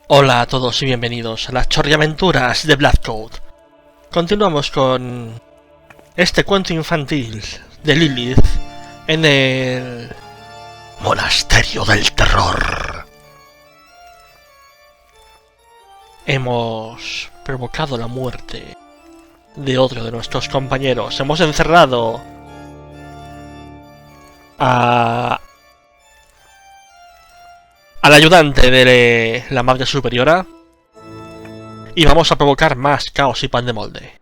Hola a todos y bienvenidos a las chorriaventuras de Blackcoat. Continuamos con este cuento infantil de Lilith en el monasterio del terror. Hemos provocado la muerte de otro de nuestros compañeros. Hemos encerrado al ayudante de la madre superiora y vamos a provocar más caos y pan de molde.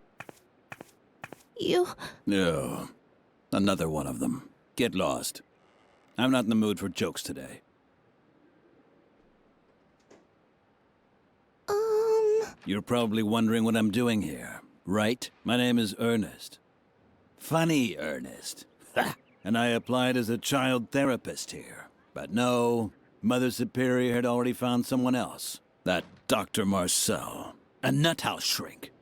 No, another one of them. Get lost. I'm not in the mood for jokes today. You're probably wondering what I'm doing here, right? My name is Ernest. Funny Ernest. And I applied as a child therapist here. But no, Mother Superior had already found someone else. That Dr. Marcel. A nuthouse shrink.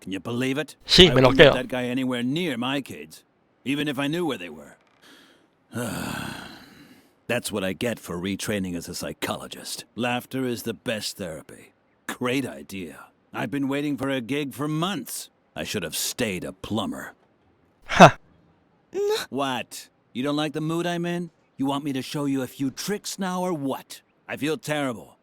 Can you believe it? Sí, me lo I wouldn't creo. let that guy anywhere near my kids, even if I knew where they were. That's what I get for retraining as a psychologist. Laughter is the best therapy. Great idea. I've been waiting for a gig for months. I should have stayed a plumber. Ha. What? You don't like the mood I'm in? You want me to show you a few tricks now or what? I feel terrible.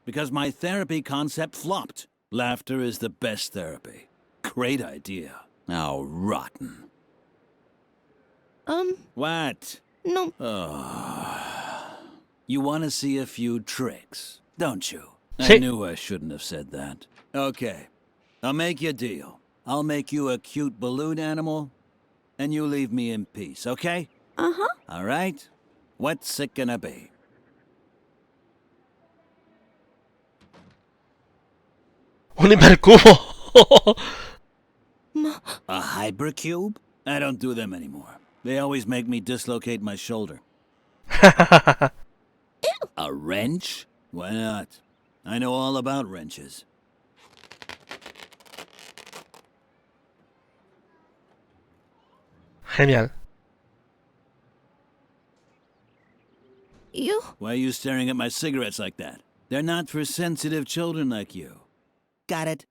Because my therapy concept flopped. Laughter is the best therapy. Great idea. How rotten. What? No. You want to see a few tricks, don't you? Sí. I knew I shouldn't have said that. Okay. I'll make you a deal. I'll make you a cute balloon animal, and you leave me in peace, okay? Uh-huh. All right? What's it gonna be? Un hipercubo. A hypercube? I don't do them anymore. They always make me dislocate my shoulder. A wrench? Why not? I know all about wrenches. Genial. You? Why are you staring at my cigarettes like that? They're not for sensitive children like you. Got it?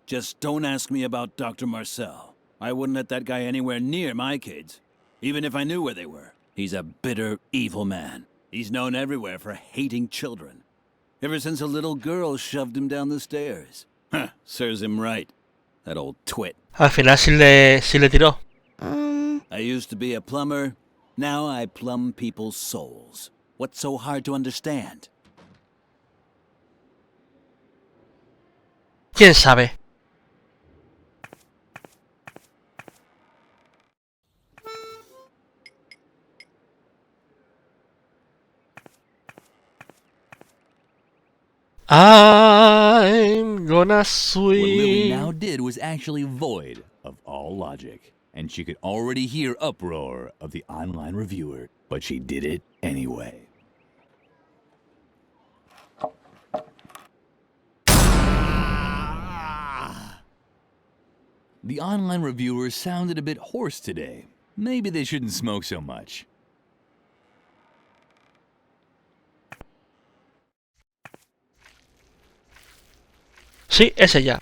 Just don't ask me about Dr. Marcel. I wouldn't let that guy anywhere near my kids, even if I knew where they were. He's a bitter, evil man. He's known everywhere for hating children. Ever since a little girl shoved him down the stairs. Huh, serves him right. That old twit. Al final sí le tiró. I used to be a plumber. Now I plumb people's souls. What's so hard to understand? ¿Quién sabe? I'm gonna What Lily now swing. did was actually void of all logic, and she could already hear uproar of the online reviewer, but she did it anyway. The online reviewers sounded a bit hoarse today. Maybe they shouldn't smoke so much. Sí, ese ya.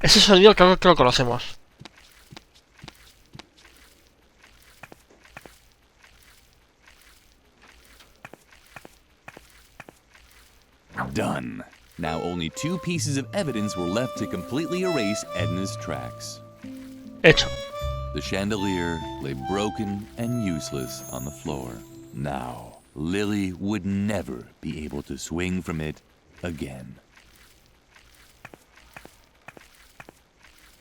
Ese sonido creo que lo conocemos. Done. Now only 2 pieces of evidence were left to completely erase Edna's tracks. Hecho. The chandelier lay broken and useless on the floor. Now, Lily would never be able to swing from it again.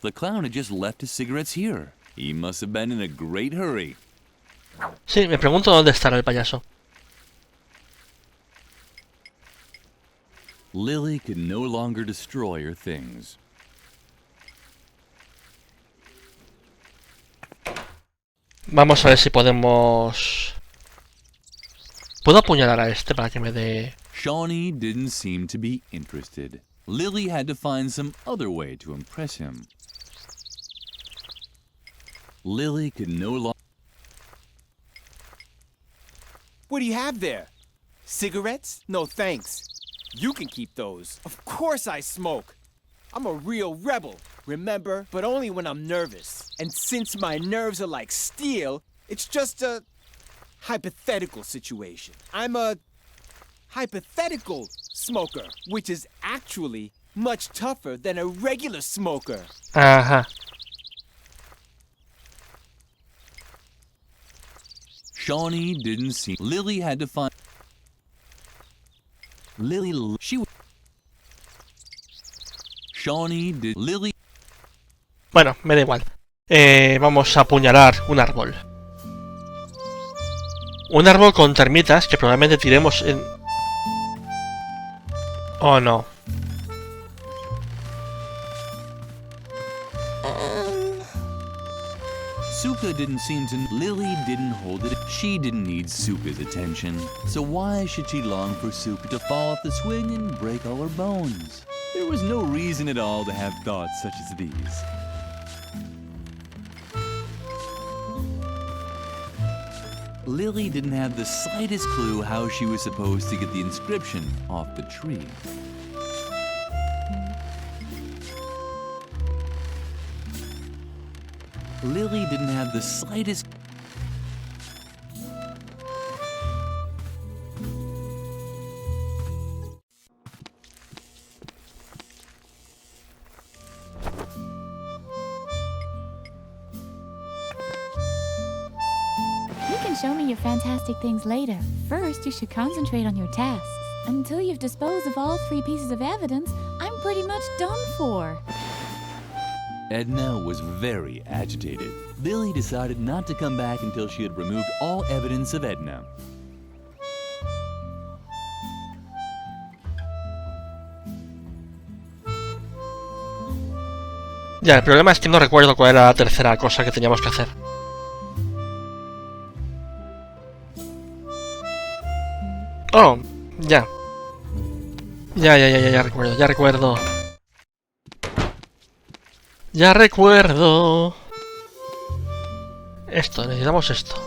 The clown had just left his cigarettes here. He must have been in a great hurry. Sí, me pregunto dónde estará el payaso. Lily could no longer destroy her things. Vamos a ver si podemos... ¿Puedo apuñalar a este para que me dé...? Shawnee didn't seem to be interested. Lily had to find some other way to impress him. Lily could no longer... What do you have there? Cigarettes? No thanks. You can keep those. Of course I smoke. I'm a real rebel, remember? But only when I'm nervous. And since my nerves are like steel, it's just a hypothetical situation. I'm a hypothetical smoker, which is actually much tougher than a regular smoker. Ajá. Shawnee didn't see. Lily had to find. Shawnee did. Lily. Bueno, me da igual. Vamos a apuñalar un árbol. Un árbol con termitas que probablemente tiremos en... Oh, no. Suka didn't seem to. Lily didn't hold it. She didn't need Suka's attention. So why should she long for Suka to fall off the swing and break all her bones? There was no reason at all to have thoughts such as these. Lily didn't have the slightest clue how she was supposed to get the inscription off the tree. Lily didn't have the slightest... You can show me your fantastic things later. First, you should concentrate on your tasks. Until you've disposed of all 3 pieces of evidence, I'm pretty much done for. Edna was very agitated. Lily decided not to come back until she had removed all evidence of Edna. Ya, el problema es que no recuerdo cuál era la tercera cosa que teníamos que hacer. Oh, ya. Ya recuerdo, ya recuerdo. Ya recuerdo. Esto, necesitamos esto.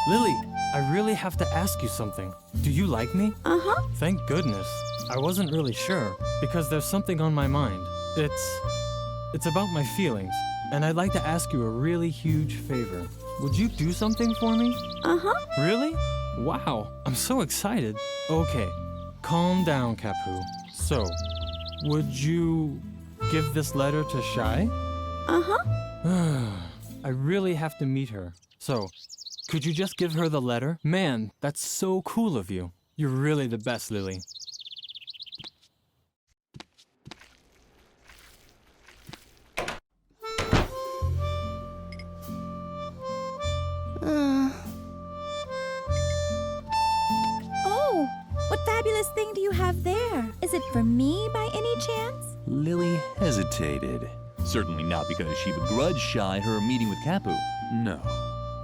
Lily, I really have to ask you something. Do you like me? Uh-huh. Thank goodness. I wasn't really sure, because there's something on my mind. It's about my feelings, and I'd like to ask you a really huge favor. Would you do something for me? Uh-huh. Really? Wow, I'm so excited. Okay, calm down, Kapu. So, would you give this letter to Shai? Uh-huh. I really have to meet her. So, could you just give her the letter? Man, that's so cool of you. You're really the best, Lily. Oh, what fabulous thing do you have there? Is it for me by any chance? Lily hesitated. Certainly not because she begrudged Shai her meeting with Kapu. No.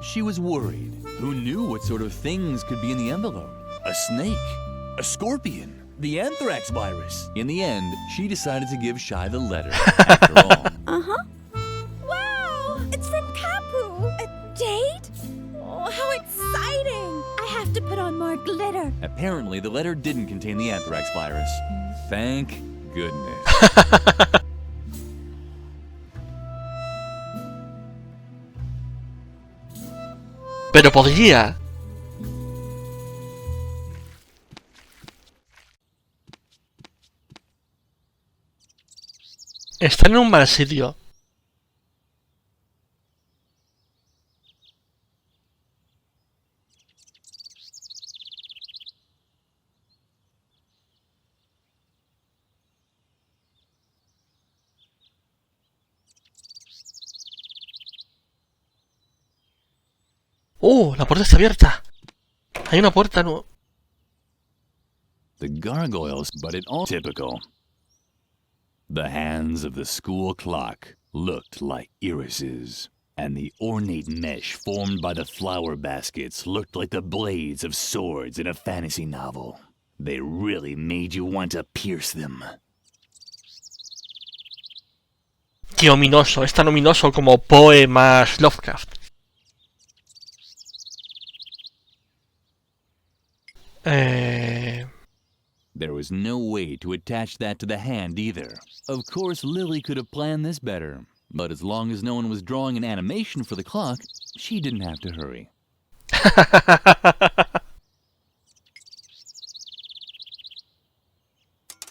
She was worried. Who knew what sort of things could be in the envelope? A snake? A scorpion? The anthrax virus? In the end, she decided to give Shai the letter, after all. Uh-huh. Wow! It's from Kapu! A date? Oh, how exciting! I have to put on more glitter. Apparently, the letter didn't contain the anthrax virus. Thank goodness. Pero podría. Está en un mal sitio. La puerta está abierta. Hay una puerta, no. The gargoyles, but it all typical. The hands of the school clock looked like irises, and the ornate mesh formed by the flower baskets looked like the blades of swords in a fantasy novel. They really made you want to pierce them. Qué ominoso, es tan ominoso como Poe más Lovecraft. Eh... There was no way to attach that to the hand either. Of course, Lily could have planned this better, but as long as no one was drawing an animation for the clock, she didn't have to hurry.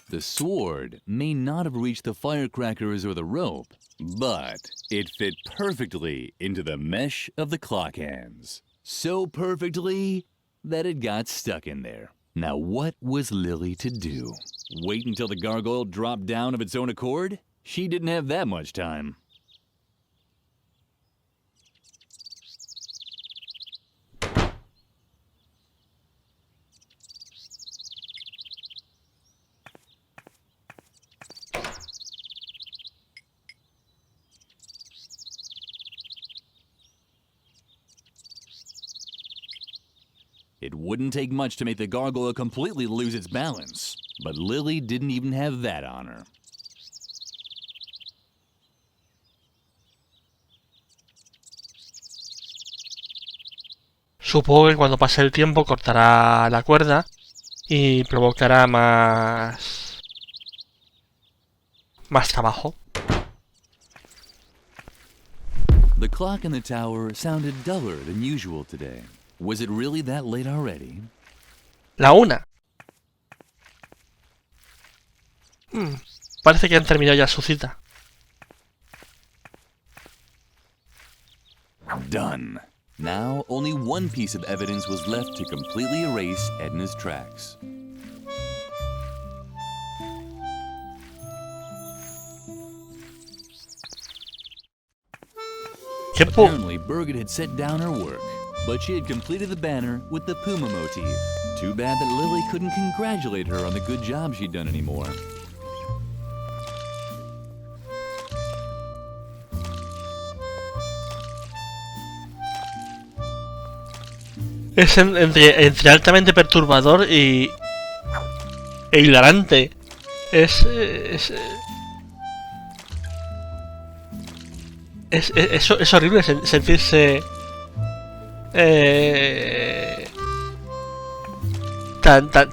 The sword may not have reached the firecrackers or the rope, but it fit perfectly into the mesh of the clock hands. So perfectly that it got stuck in there. Now what was Lily to do? Wait until the gargoyle dropped down of its own accord? She didn't have that much time. It wouldn't take much to make the gargoyle completely lose its balance, but Lily didn't even have that on her. Supongo que cuando pase el tiempo cortará la cuerda y provocará más trabajo. The clock in the tower sounded duller than usual today. Was it really that late already? La 1. Parece que han terminado ya su cita. Done. Now, only one piece of evidence was left to completely erase Edna's tracks. Apparently, Birgit had set down her work, but she had completed the banner with the puma motif. Too bad that Lily couldn't congratulate her on the good job she'd done anymore. Es entre altamente perturbador e hilarante. Es horrible sentirse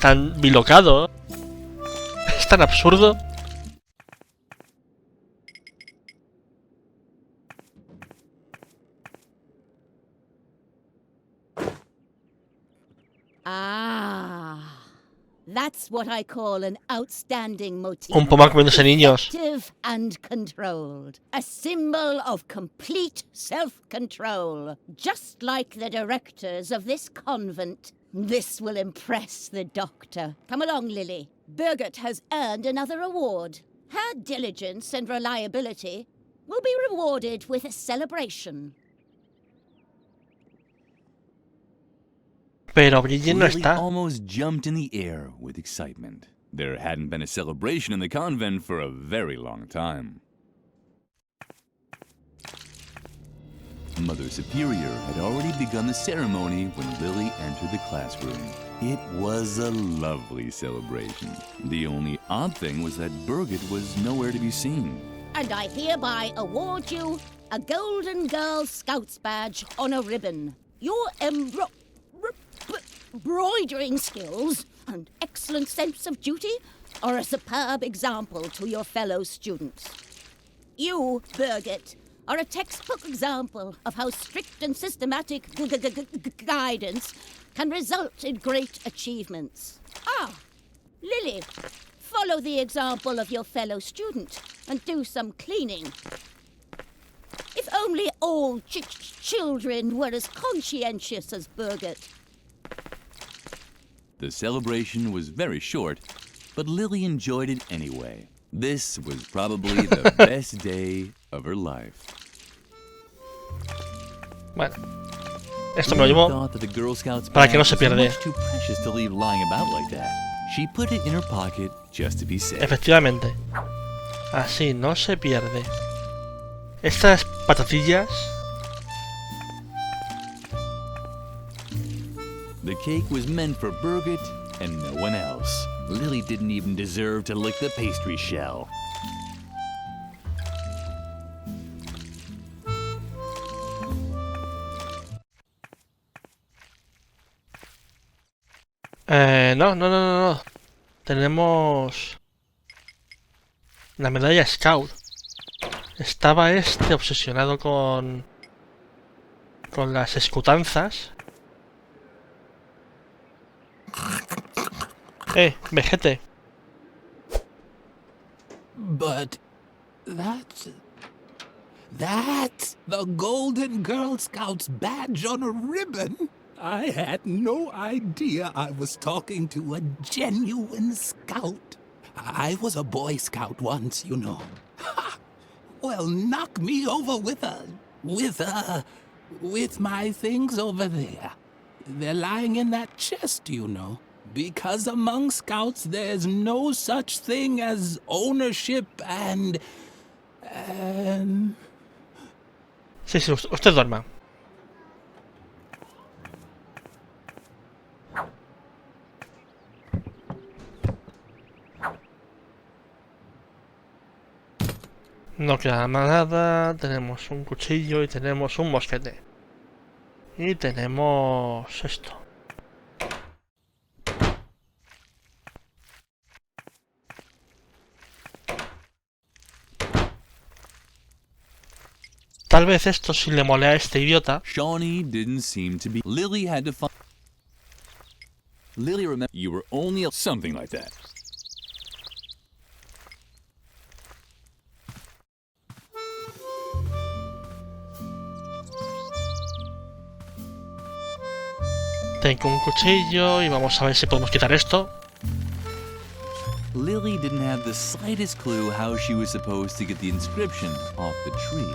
tan bilocado. Es tan absurdo. That's what I call an outstanding motif. Un puma comiéndose niños. Effective and controlled. A symbol of complete self-control. Just like the directors of this convent. This will impress the doctor. Come along, Lily. Birgit has earned another award. Her diligence and reliability will be rewarded with a celebration. Pero Bridget no Lily está. almost jumped in the air with excitement. There hadn't been a celebration in the convent for a very long time. Mother Superior had already begun the ceremony when Lily entered the classroom. It was a lovely celebration. The only odd thing was that Birgit was nowhere to be seen. And I hereby award you a Golden Girl Scouts badge on a ribbon. Your embroidering skills and excellent sense of duty are a superb example to your fellow students. You, Birgit, are a textbook example of how strict and systematic guidance can result in great achievements. Lily, follow the example of your fellow student and do some cleaning. If only all children were as conscientious as Birgit. The celebration was very short, but Lily enjoyed it anyway. This was probably the best day of her life. Bueno, esto me lo llevo thought that the Girl Scouts para que no se bag was pierda. much too precious to leave lying about like that. She put it in her pocket just to be safe. Efectivamente. Así no se pierde. Estas patatillas. The cake was meant for Birgit and no one else. Lily didn't even deserve to lick the pastry shell. No. Tenemos la medalla Scout. Estaba obsesionado con las escutanzas. Vejete. But that's the Golden Girl Scout's badge on a ribbon. I had no idea I was talking to a genuine scout. I was a Boy Scout once, you know. Ha! Well, knock me over with my things over there. They're lying in that chest, you know. Because among scouts, there's no such thing as ownership and... Sí, usted duerma. No queda nada, tenemos un cuchillo y tenemos un mosquete. Y tenemos esto. Tal vez esto sí le mole a este idiota. Shawnee didn't seem to be. Lily had to find. Lily, remember, you were only something like that. Tengo un cuchillo y vamos a ver si podemos quitar esto. Lily didn't have the slightest clue how she was supposed to get the inscription off the tree.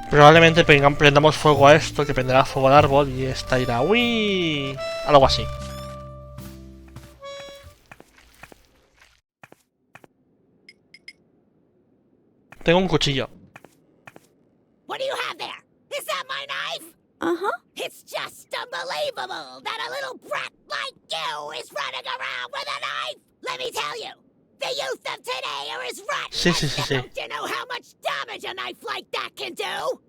Probablemente prendamos fuego a esto, que prenderá fuego al árbol y esta irá ¡uy! Algo así. Tengo un cuchillo. What do you have there? Is that my knife? Uh-huh. It's just unbelievable that a little brat like you is running around with a knife. Let me tell you, the youth of today are as rotten. Sí. Do you know how much damage a knife like that can do?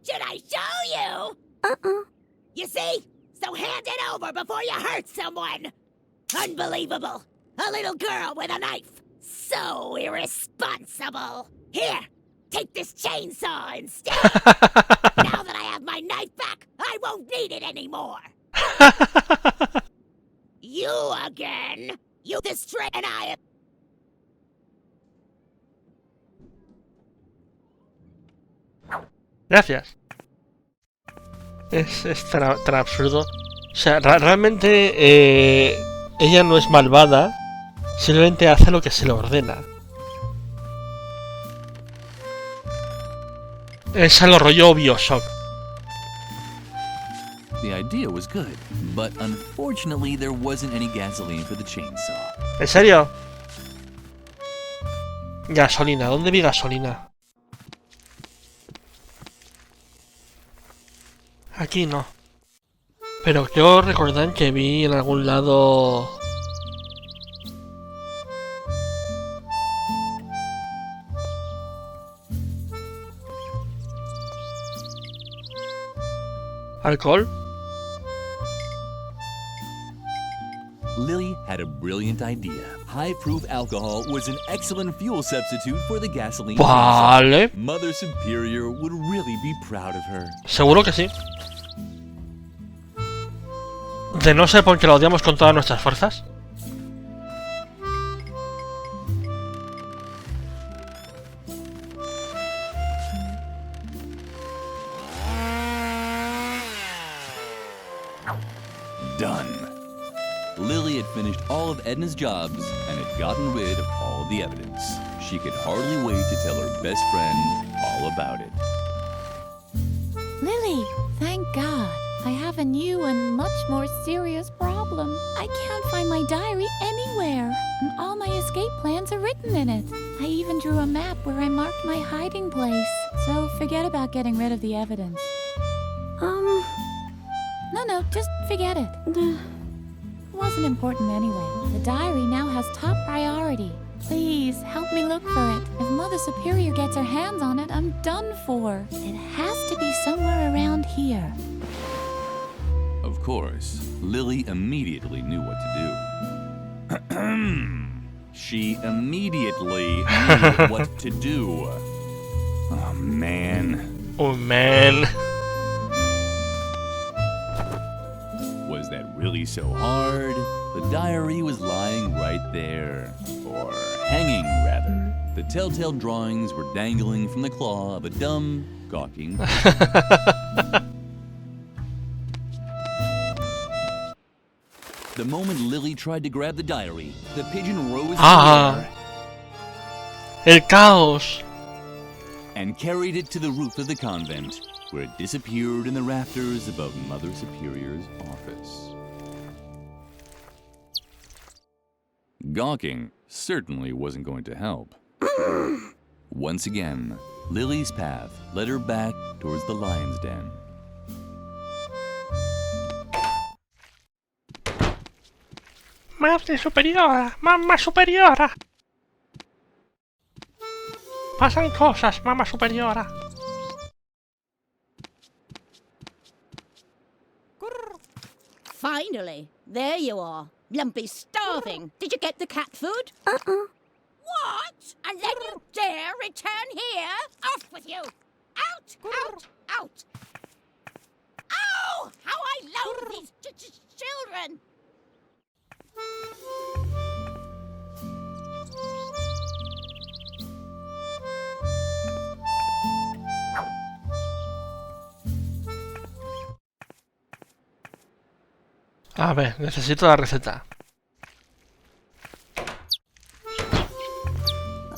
Should I show you? You see? So hand it over before you hurt someone. Unbelievable. A little girl with a knife. So irresponsible. Here, take this chainsaw instead. Now that I have my knife back, I won't need it anymore. You again. You the straight and I... Gracias. Es tan absurdo. O sea, realmente ella no es malvada. Simplemente hace lo que se le ordena. Es a lo rollo Bioshock. The idea was good, but unfortunately there wasn't any gasoline for the chainsaw. ¿En serio? Gasolina. ¿Dónde vi gasolina? Aquí no. Pero yo recordar que vi en algún lado... ¿Alcohol? Lily had a brilliant idea. High-proof alcohol was an excellent fuel substitute for the gasoline. Vale. Mother Superior would really be proud of her. Seguro que sí. De no ser porque la odiamos con todas nuestras fuerzas. Done. Lily had finished all of Edna's jobs and had gotten rid of all the evidence. She could hardly wait to tell her best friend all about it. Lily, thank God. I have a new and much more serious problem. I can't find my diary anywhere, and all my escape plans are written in it. I even drew a map where I marked my hiding place. So forget about getting rid of the evidence. No, just forget it. It wasn't important anyway. The diary now has top priority. Please, help me look for it. If Mother Superior gets her hands on it, I'm done for. It has to be somewhere around here. Of course, Lily immediately knew what to do. She immediately knew what to do. Oh, man. Oh, man. Was that really so hard? The diary was lying right there. Or hanging, rather. The telltale drawings were dangling from the claw of a dumb, gawking The moment Lily tried to grab the diary, the pigeon rose in the air El caos. and carried it to the roof of the convent, where it disappeared in the rafters above Mother Superior's office. Gawking certainly wasn't going to help. Once again, Lily's path led her back towards the lion's den. Madre superiora, mamá superiora. Pasan cosas, mamá superiora. Finally, there you are. Lumpy starving. Did you get the cat food? What? And then you dare return here? Off with you! Out! Out! Out! Oh! How I loathe these children! A ver, necesito la receta.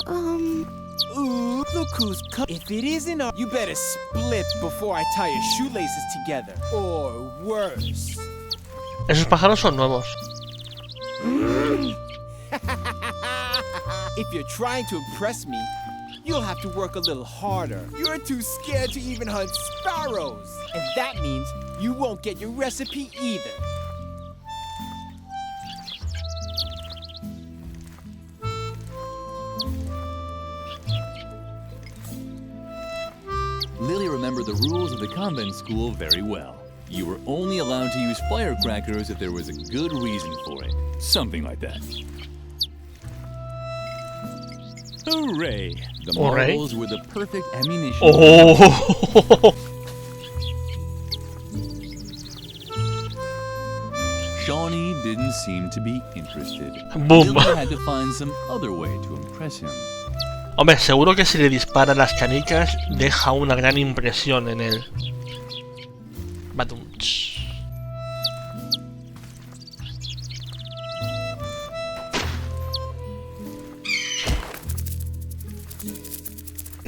Ooh, look who's come. If it isn't a, you better split before I tie your shoelaces together. Or worse. Esos pájaros son nuevos. If you're trying to impress me, you'll have to work a little harder. You're too scared to even hunt sparrows. And that means you won't get your recipe either. Lily remembered the rules of the convent school very well. You were only allowed to use firecrackers if there was a good reason for it. Something like that. Hooray! The Hooray. marbles were the perfect ammunition. Oh. Shawnee didn't seem to be interested. Boom. Lily had to find some other way to impress him. Hombre, seguro que si le dispara las canicas deja una gran impresión en él. Badumts.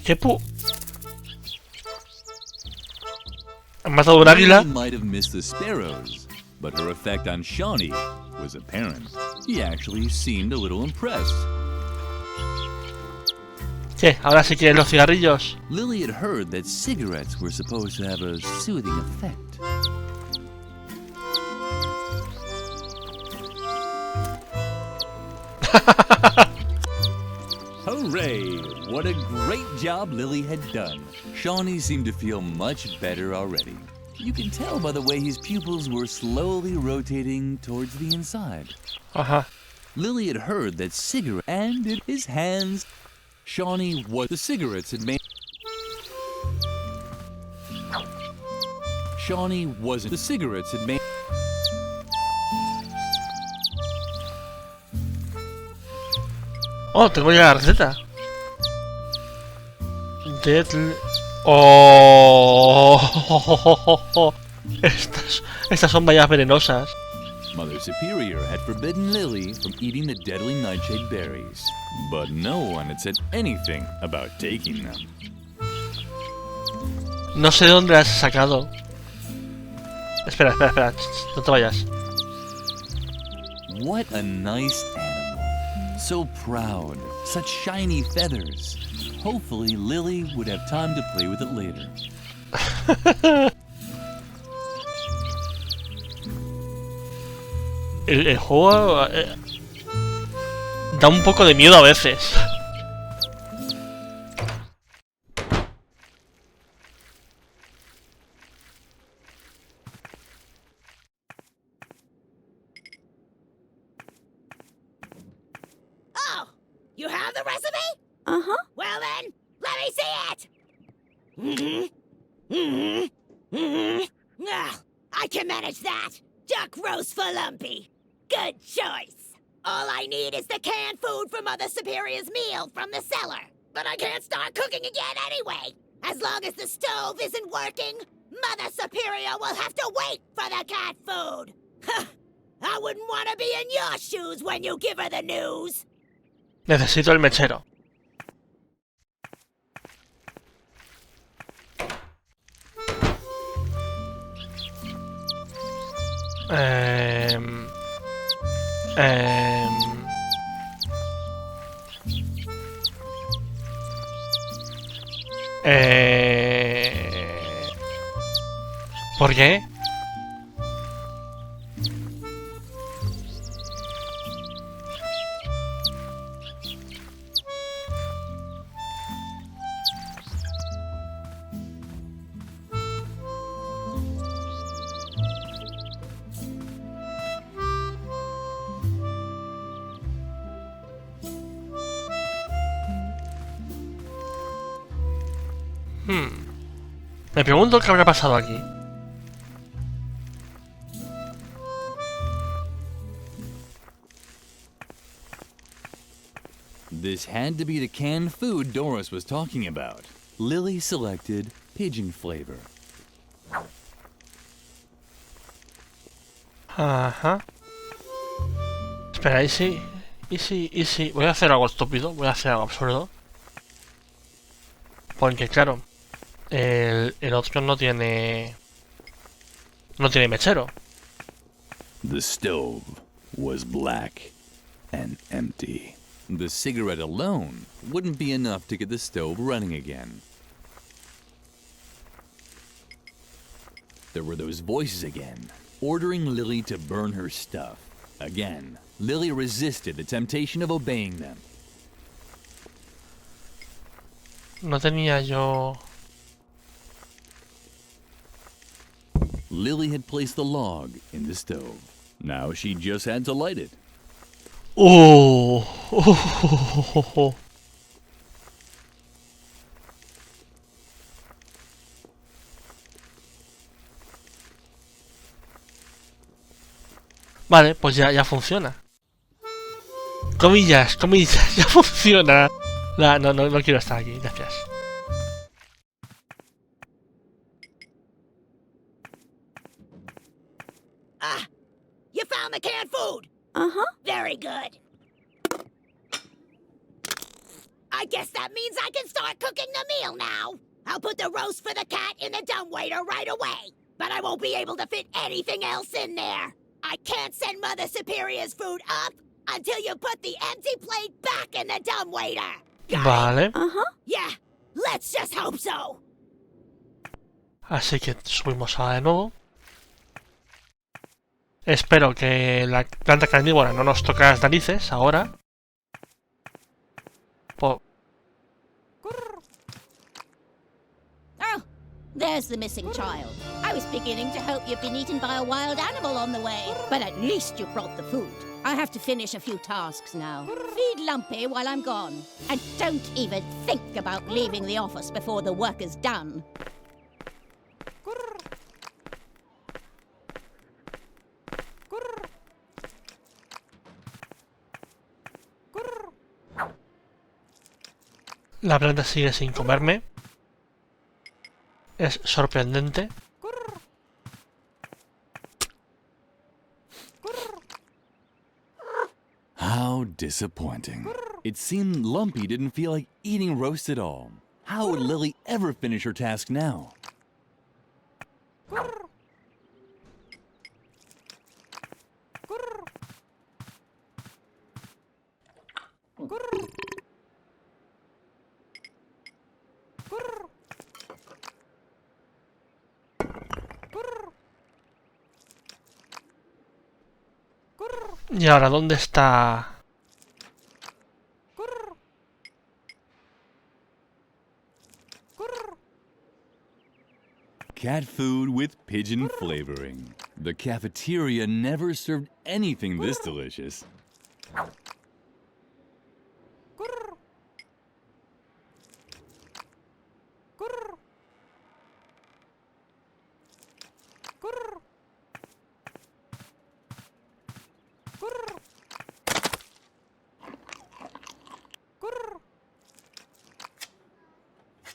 ¿Qué pu? ¿Han matado un águila? Lily might have missed the sparrows, but her effect on Shawnee was apparent. He actually seemed a little impressed. ¿Qué? ¿Ahora sí quieren los cigarrillos? Lily had heard that cigarettes were supposed to have a soothing effect. Hooray! What a great job Lily had done. Shawnee seemed to feel much better already. You can tell by the way his pupils were slowly rotating towards the inside. Ajá. Lily had heard that cigarette and in his hands. Shawnee was the cigarettes had made. Shawnee wasn't the cigarettes had made. Oh, tengo ya la receta. Deadly. Oh. Estas son bayas venenosas. Mother Superior had forbidden Lily from eating the deadly nightshade berries, but no one had said anything about taking them. No sé de dónde las has sacado. Espera. No te vayas. What a nice animal. So proud. Such shiny feathers. Hopefully Lily would have time to play with it later. El juego da un poco de miedo a veces. the recipe? Uh-huh. Well then, let me see it! I can manage that! Duck roast for Lumpy. Good choice. All I need is the canned food for Mother Superior's meal from the cellar. But I can't start cooking again anyway. As long as the stove isn't working, Mother Superior will have to wait for the cat food. I wouldn't want to be in your shoes when you give her the news. Necesito el mechero. ¿Por qué? Me pregunto qué habrá pasado aquí. This had to be the canned food Doris was talking about. Lily selected pigeon flavor. Ajá. Espera, ¿y si? Voy a hacer algo estúpido, voy a hacer algo absurdo. Porque claro, el otro no tiene mechero. The stove was black and empty. The cigarette alone wouldn't be enough to get the stove running again. There were those voices again, ordering Lily to burn her stuff. Again, Lily resisted the temptation of obeying them. No tenía yo... Lily had placed the log in the stove. Now she just had to light it. ¡Oh! Vale, pues ya funciona. Comillas, ya funciona. No quiero estar aquí, gracias. You found the canned food? Uh-huh. Very good. I guess that means I can start cooking the meal now. I'll put the roast for the cat in the dumbwaiter right away. But I won't be able to fit anything else in there. I can't send Mother Superior's food up until you put the empty plate back in the dumbwaiter. Vale. Uh-huh. Yeah, let's just hope so. Así que subimos a de nuevo. Espero que la planta carnívora no nos toque las narices ahora. Oh, there's the missing child. I was beginning to hope you'd been eaten by a wild animal on the way. But at least you brought the food. I have to finish a few tasks now. Feed Lumpy while I'm gone. And don't even think about leaving the office before the work is done. La planta sigue sin comerme. Es sorprendente. How disappointing. It seemed Lumpy didn't feel like eating roast at all. How would Lily ever finish her task now? ¿Y ahora dónde está? Cat food with pigeon flavoring. The cafeteria never served anything this delicious.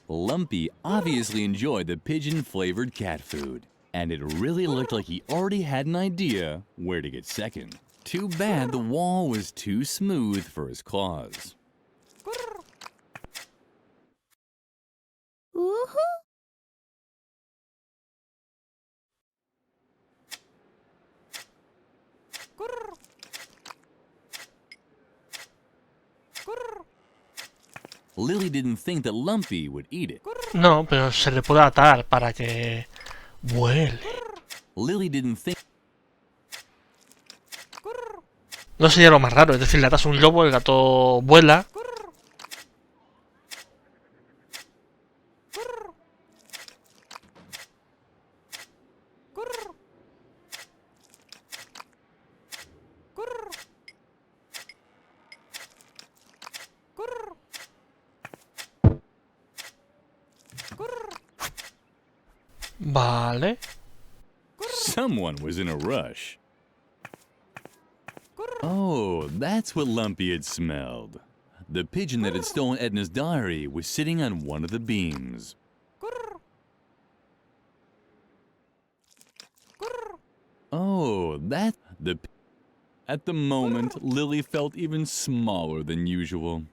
Lumpy obviously enjoyed the pigeon-flavored cat food, and it really looked like he already had an idea where to get second. Too bad the wall was too smooth for his claws. Woohoo! Lily didn't think that Lumpy would eat it. No, pero se le puede atar para que vuele. Lily didn't think... No sería lo más raro, es decir, le atas un lobo, el gato vuela. Vale. Someone was in a rush. Oh, that's what Lumpy had smelled. The pigeon that had stolen Edna's diary was sitting on one of the beams. Oh, that... At the moment, Lily felt even smaller than usual.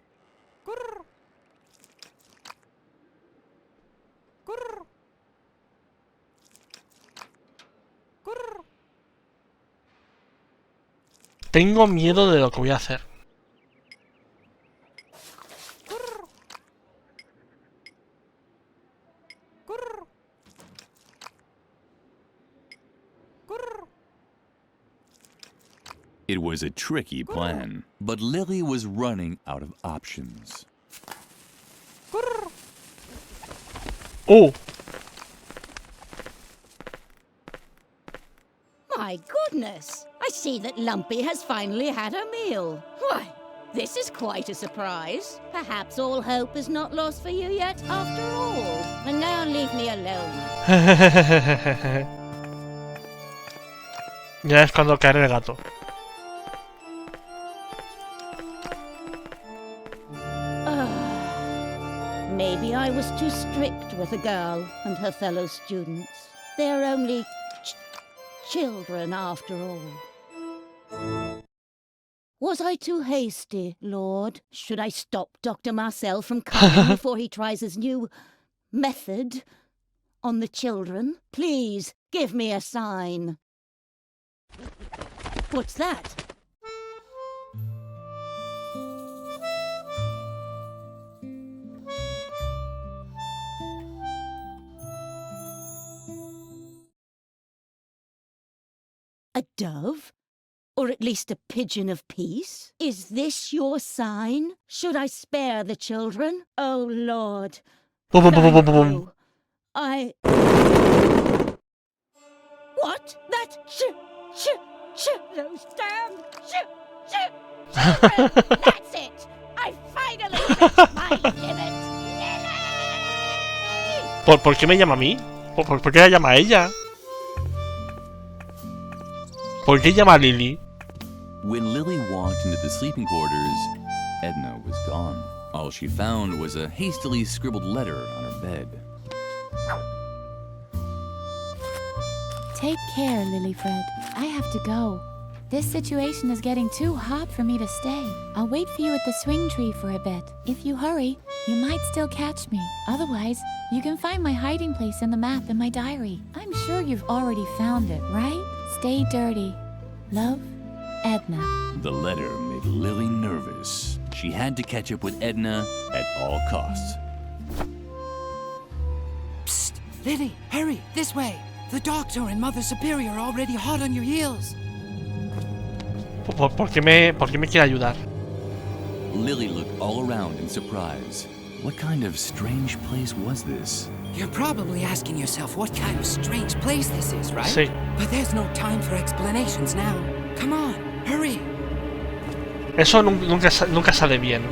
Tengo miedo de lo que voy a hacer. It was a tricky plan, but Lily was running out of options. ¡Oh! My goodness! I see that Lumpy has finally had a meal. Why, this is quite a surprise. Perhaps all hope is not lost for you yet after all. And now leave me alone. Ya es cuando cae el gato. Maybe I was too strict with the girl and her fellow students. They're only children after all. Was I too hasty, Lord? Should I stop Dr. Marcel from coming before he tries his new method on the children? Please, give me a sign. What's that? A dove? Or at least a pigeon of peace? Is this your sign? Should I spare the children? Oh, Lord. Boom, boom, boom, boom, boom, boom. No. What? That those damn children! That's it! I finally reached my limit! Lily! ¿Por qué me llama a mí? ¿Por qué la llama a ella? ¿Por qué llama a Lily? When Lily walked into the sleeping quarters, Edna was gone. All she found was a hastily scribbled letter on her bed. Take care, Lilyfred. I have to go. This situation is getting too hot for me to stay. I'll wait for you at the swing tree for a bit. If you hurry, you might still catch me. Otherwise, you can find my hiding place in the map in my diary. I'm sure you've already found it, right? Stay dirty. Love, Edna. The letter made Lily nervous. She had to catch up with Edna at all costs. Psst! Lily, hurry, this way! The Doctor and Mother Superior are already hot on your heels. ¿Por qué me quiere ayudar? Lily looked all around in surprise. What kind of strange place was this? You're probably asking yourself what kind of strange place this is, right? Sí. But there's no time for explanations now. Come on, hurry! Eso nunca sale bien.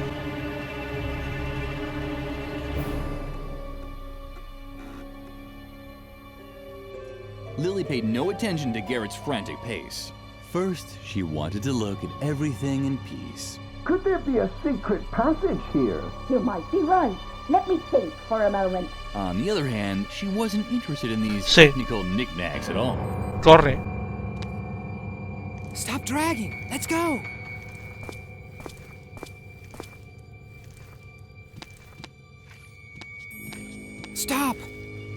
Lily paid no attention to Garrett's frantic pace. First, she wanted to look at everything in peace. Could there be a secret passage here? You might be right. Let me think for a moment. On the other hand, she wasn't interested in these Sí. technical knickknacks at all. Corre. Stop dragging. Let's go. Stop.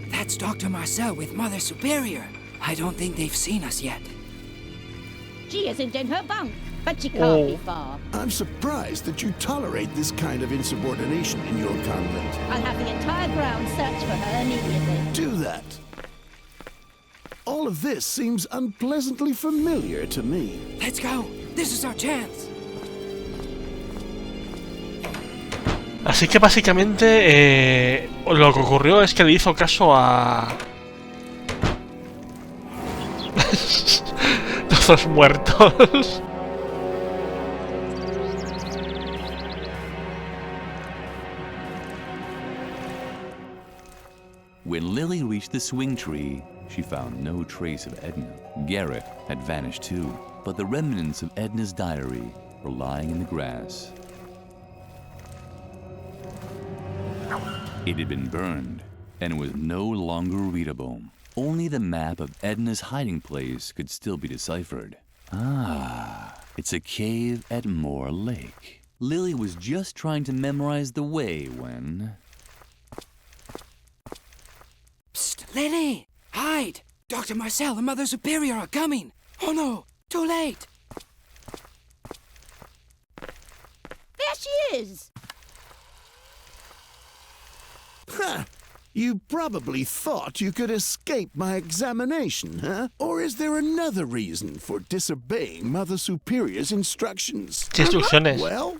That's Dr. Marcel with Mother Superior. I don't think they've seen us yet. She isn't in her bunk, but she can't be far. I'm surprised that you tolerate this kind of insubordination in your convent. I'll have the entire ground search for her immediately. Do that. All of this seems unpleasantly familiar to me. Let's go. This is our chance. Así que básicamente lo que ocurrió es que le hizo caso a... Todos muertos. When Lily reached the swing tree, she found no trace of Edna. Garrett had vanished too, but the remnants of Edna's diary were lying in the grass. It had been burned and was no longer readable. Only the map of Edna's hiding place could still be deciphered. Ah, it's a cave at Moor Lake. Lily was just trying to memorize the way when... Psst, Lily! Hide! Dr. Marcel and Mother Superior are coming! Oh no! Too late! There she is! Ha! You probably thought you could escape my examination, huh? Or is there another reason for disobeying Mother Superior's instructions? ¿Qué instrucciones? Well,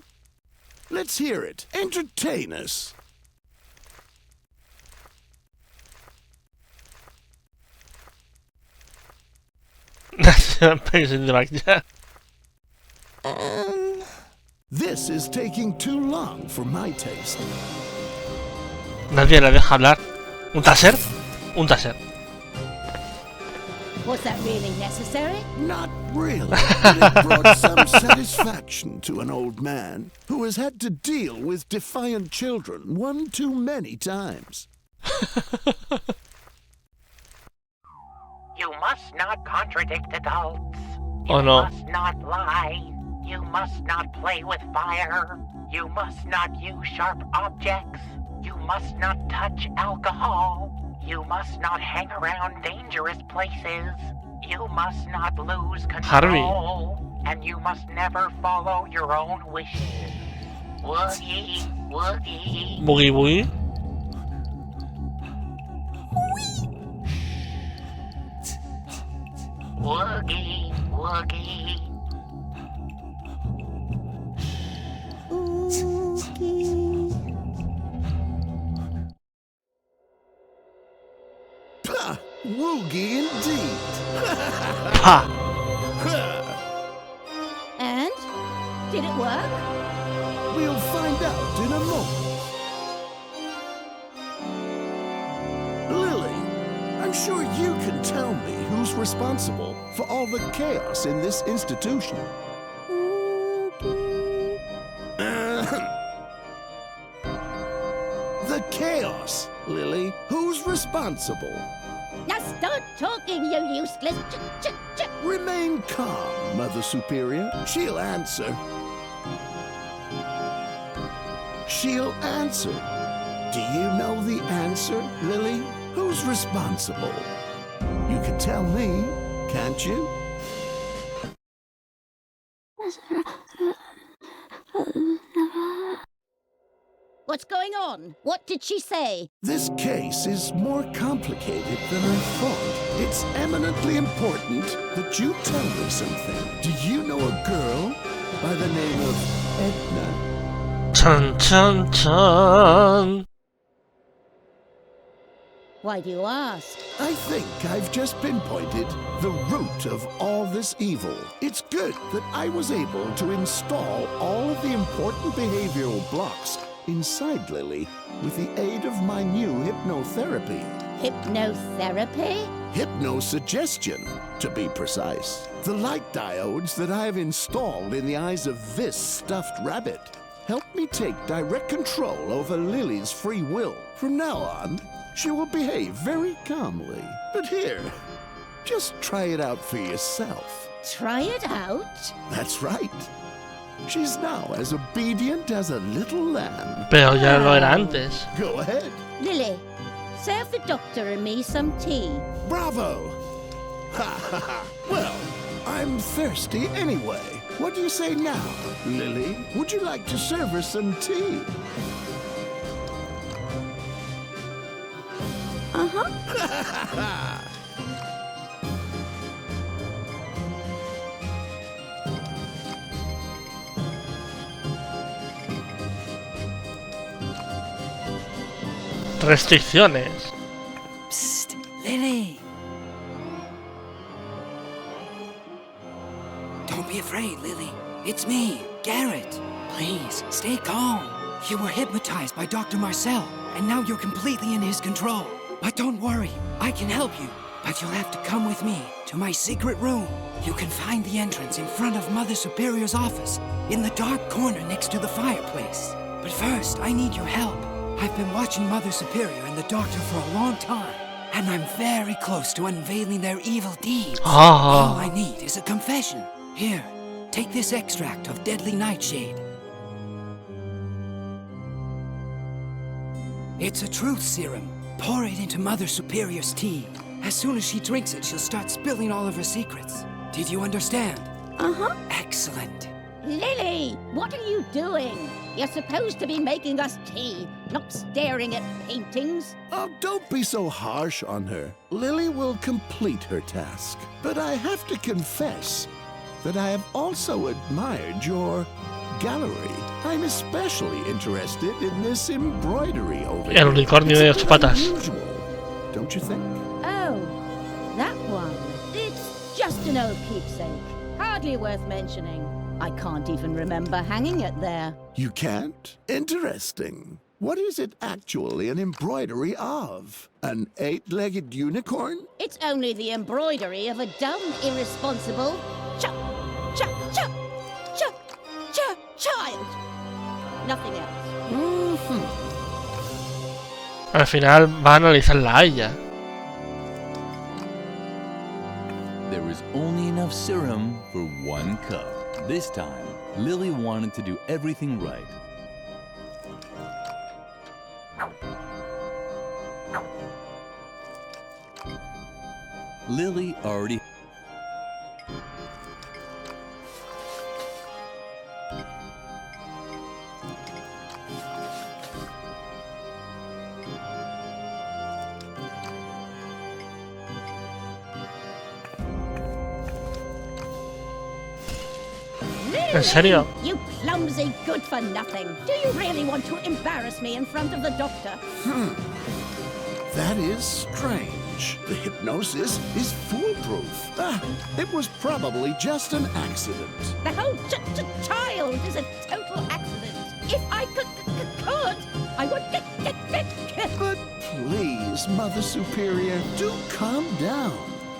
let's hear it. Entertain us. This is taking too long for my taste. Nadie la deja hablar. ¿Un taser? Un taser. Was that really necessary? Not really, but it brought some satisfaction to an old man who has had to deal with defiant children one too many times. You must not contradict adults. Oh You no. must not lie. You must not play with fire. You must not use sharp objects. You must not touch alcohol. You must not hang around dangerous places. You must not lose control. And you must never follow your own wishes. Woogie, woogie. Boogie boogie. Woogie, woogie. Pah! Woogie indeed. Ha! And? Did it work? We'll find out in a moment. Lily, I'm sure you can tell me who's responsible for all the chaos in this institution. The chaos, Lily. Who's responsible? Now start talking, you useless Remain calm, Mother Superior. She'll answer. She'll answer. Do you know the answer, Lily? Who's responsible? You can tell me, can't you? What's going on? What did she say? This case is more complicated than I thought. It's eminently important that you tell me something. Do you know a girl by the name of Edna? Chan chan chan. Why do you ask? I think I've just pinpointed the root of all this evil. It's good that I was able to install all of the important behavioral blocks inside Lily with the aid of my new hypnotherapy. Hypnotherapy? Hypnosuggestion, to be precise. The light diodes that I have installed in the eyes of this stuffed rabbit help me take direct control over Lily's free will. From now on, she will behave very calmly. But here, just try it out for yourself. Try it out? That's right. She's now as obedient as a little lamb. Pero ya lo era antes. Go ahead. Lily, serve the doctor and me some tea. Bravo! Ha ha ha! Well, I'm thirsty anyway. What do you say now, Lily? Would you like to serve her some tea? Uh-huh. Restricciones. Psst, Lily. Don't be afraid, Lily. It's me, Garrett. Please, stay calm. You were hypnotized by Dr. Marcel, and now you're completely in his control. But don't worry, I can help you. But you'll have to come with me to my secret room. You can find the entrance in front of Mother Superior's office, in the dark corner next to the fireplace. But first, I need your help. I've been watching Mother Superior and the Doctor for a long time, and I'm very close to unveiling their evil deeds. All I need is a confession. Here, take this extract of deadly nightshade. It's a truth serum. Pour it into Mother Superior's tea. As soon as she drinks it, she'll start spilling all of her secrets. Did you understand? Uh-huh. Excellent. Lily, what are you doing? You're supposed to be making us tea, not staring at paintings. Oh, don't be so harsh on her. Lily will complete her task. But I have to confess that I have also admired your gallery. I'm especially interested in this embroidery over El unicornio de 8 patas. unusual, don't you think? Oh, that one. It's just an old keepsake. Hardly worth mentioning. I can't even remember hanging it there. You can't? Interesting. What is it actually an embroidery of? An 8-legged unicorn? It's only the embroidery of a dumb, irresponsible child. Nothing else. Al final va a analizarla a ella. There was only enough serum for 1 cup. This time, Lily wanted to do everything right. Lily already... ¿En serio? You clumsy good-for-nothing. Do you really want to embarrass me in front of the doctor? That is strange. The hypnosis is foolproof. It was probably just an accident. The whole child is a total accident. If I could, I would get. But please, Mother Superior, do calm down.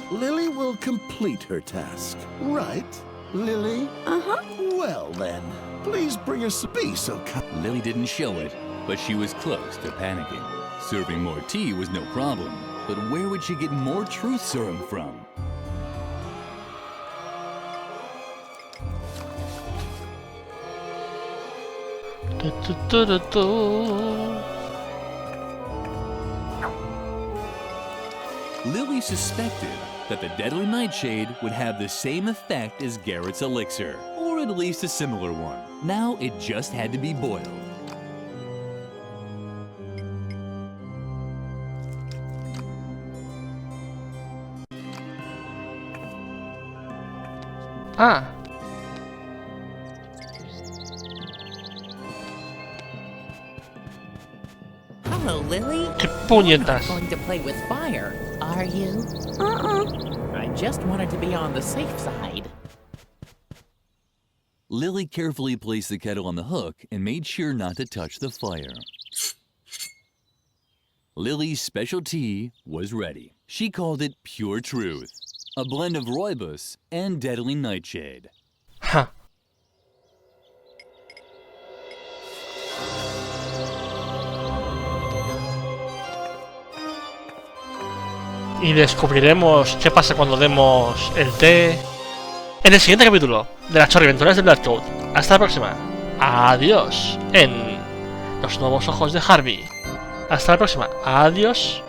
Lily will complete her task, right? Lily? Uh-huh. Well then, please bring us be so kind. Lily didn't show it, but she was close to panicking. Serving more tea was no problem, but where would she get more truth serum from? Lily suspected that the deadly nightshade would have the same effect as Garrett's elixir, or at least a similar one. Now it just had to be boiled. Ah. Hello, Lily. ¿Qué puñetas? You're not going to play with fire, are you? I just wanted to be on the safe side. Lily carefully placed the kettle on the hook and made sure not to touch the fire. Lily's special tea was ready. She called it Pure Truth, a blend of rooibos and deadly nightshade. Ja. Y descubriremos qué pasa cuando demos el té en el siguiente capítulo de las chorriaventuras de Black Cloud. Hasta la próxima. Adiós en los nuevos ojos de Harvey. Hasta la próxima. Adiós.